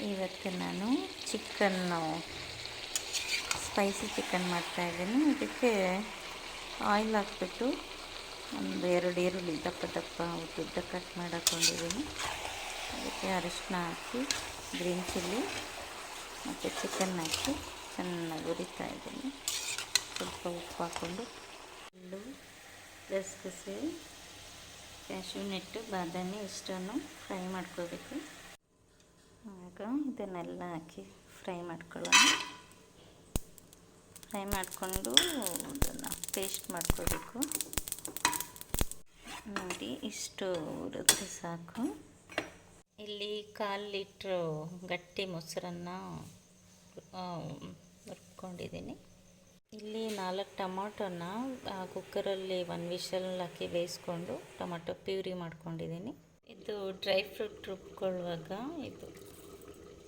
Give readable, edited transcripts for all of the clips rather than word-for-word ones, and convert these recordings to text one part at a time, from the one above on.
ಇವತ್ತು ನಾನು spicy chicken ಮಾಡ್ತಾಯಿದ್ದೀನಿ. ಇದಕ್ಕೆ ಆಯಿಲ್ ಹಾಕ್ಬಿಟ್ಟು ಒಂದು 2 ಈರುಳ್ಳಿ ದಪ್ಪ ದಪ್ಪ ಉದ್ದುದ್ದ ಕಟ್ ಮಾಡಿ ಹಾಕ್ಕೊಂಡಿದ್ದೀನಿ. ಅದಕ್ಕೆ ಅರಿಶಿನ ಹಾಕಿ ಗ್ರೀನ್ ಚಿಲ್ಲಿ ಮತ್ತು ಚಿಕನ್ ಹಾಕಿ ಚೆನ್ನಾಗಿ ಹುರಿತಾ ಇದ್ದೀನಿ. ಸ್ವಲ್ಪ ಉಪ್ಪು ಹಾಕ್ಕೊಂಡು ಎಳ್ಳು, ಗಸಗಸೆ, ಕ್ಯಾಶ್ಯೂ ನಟ್ಟು, ಬಾದಾಮಿ ಇಷ್ಟನ್ನು ಫ್ರೈ ಮಾಡ್ಕೋಬೇಕು. ಆಗ ಇದನ್ನೆಲ್ಲ ಹಾಕಿ ಫ್ರೈ ಮಾಡ್ಕೊಳ್ಳೋಣ. ಫ್ರೈ ಮಾಡಿಕೊಂಡು ಅದನ್ನು ಪೇಸ್ಟ್ ಮಾಡ್ಕೋಬೇಕು. ನೋಡಿ ಇಷ್ಟು ಹುರಿದ್ರೆ ಸಾಕು. ಇಲ್ಲಿ 1/4 ಲೀಟ್ರು ಗಟ್ಟಿ ಮೊಸರನ್ನು ರುಬ್ಕೊಂಡಿದ್ದೀನಿ. ಇಲ್ಲಿ 4 ಟೊಮೊಟೊನ ಕುಕ್ಕರಲ್ಲಿ 1 ವಿಷಲ್ ಹಾಕಿ ಬೇಯಿಸ್ಕೊಂಡು ಟೊಮೊಟೊ ಪ್ಯೂರಿ ಮಾಡ್ಕೊಂಡಿದ್ದೀನಿ. ಇದು ಡ್ರೈ ಫ್ರೂಟ್ ರುಬ್ಕೊಳ್ಳುವಾಗ ಇದು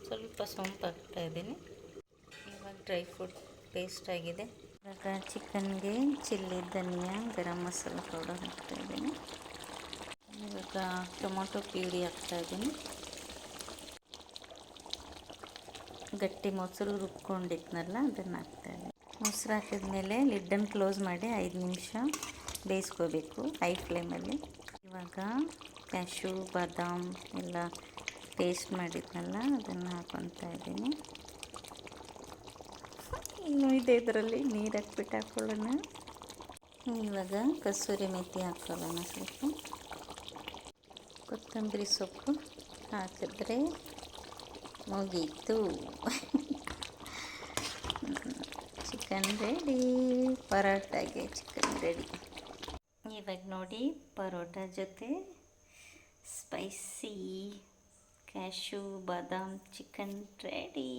ಸ್ವಲ್ಪ ಸೊಂಪು ಹಾಕ್ತಾಯಿದ್ದೀನಿ. ಇವಾಗ ಡ್ರೈ ಫ್ರೂಟ್ ಪೇಸ್ಟ್ ಆಗಿದೆ. ಇವಾಗ ಚಿಕನ್ಗೆ ಚಿಲ್ಲಿ, ಧನಿಯಾ, ಗರಂ ಮಸಾಲ ಪೌಡರ್ ಹಾಕ್ತಾಯಿದ್ದೀನಿ. ಇವಾಗ ಟೊಮೊಟೊ ಪ್ಯೂರಿ ಹಾಕ್ತಾಯಿದ್ದೀನಿ. ಗಟ್ಟಿ ಮೊಸರು ರುಬ್ಕೊಂಡಿದ್ನಲ್ಲ ಅದನ್ನು ಹಾಕ್ತಾಯಿದ್ದೀನಿ. ಮೊಸರು ಹಾಕಿದ್ಮೇಲೆ ಲಿಡ್ಡನ್ನು ಕ್ಲೋಸ್ ಮಾಡಿ 5 ನಿಮಿಷ ಬೇಯಿಸ್ಕೋಬೇಕು ಹೈ ಫ್ಲೇಮಲ್ಲಿ. ಇವಾಗ ಕ್ಯಾಶ್ಯೂ, ಬಾದಾಮ್ ಎಲ್ಲ ಪೇಸ್ಟ್ ಮಾಡಿದ್ನಲ್ಲ ಅದನ್ನು ಹಾಕ್ಕೊತಾ ಇದ್ದೀನಿ. ಇನ್ನು ಇದರಲ್ಲಿ ನೀರು ಹಾಕ್ಬಿಟ್ಟು ಹಾಕ್ಕೊಳ್ಳೋಣ. ಇವಾಗ ಕಸೂರಿ ಮೆಥಿ ಹಾಕ್ಕೊಳ್ಳೋಣ. ಸ್ವಲ್ಪ ಕೊತ್ತಂಬರಿ ಸೊಪ್ಪು ಹಾಕಿದ್ರೆ ಮುಗೀತು. Chicken ready. ಪರೋಟಾಗೆ ಚಿಕನ್ ರೆಡಿ. ಇವಾಗ ನೋಡಿ ಪರೋಟ ಜೊತೆ ಸ್ಪೈಸಿ ಕ್ಯಾಶ್ಯೂ ಬಾದಾಮ್ ಚಿಕನ್ ರೆಡಿ.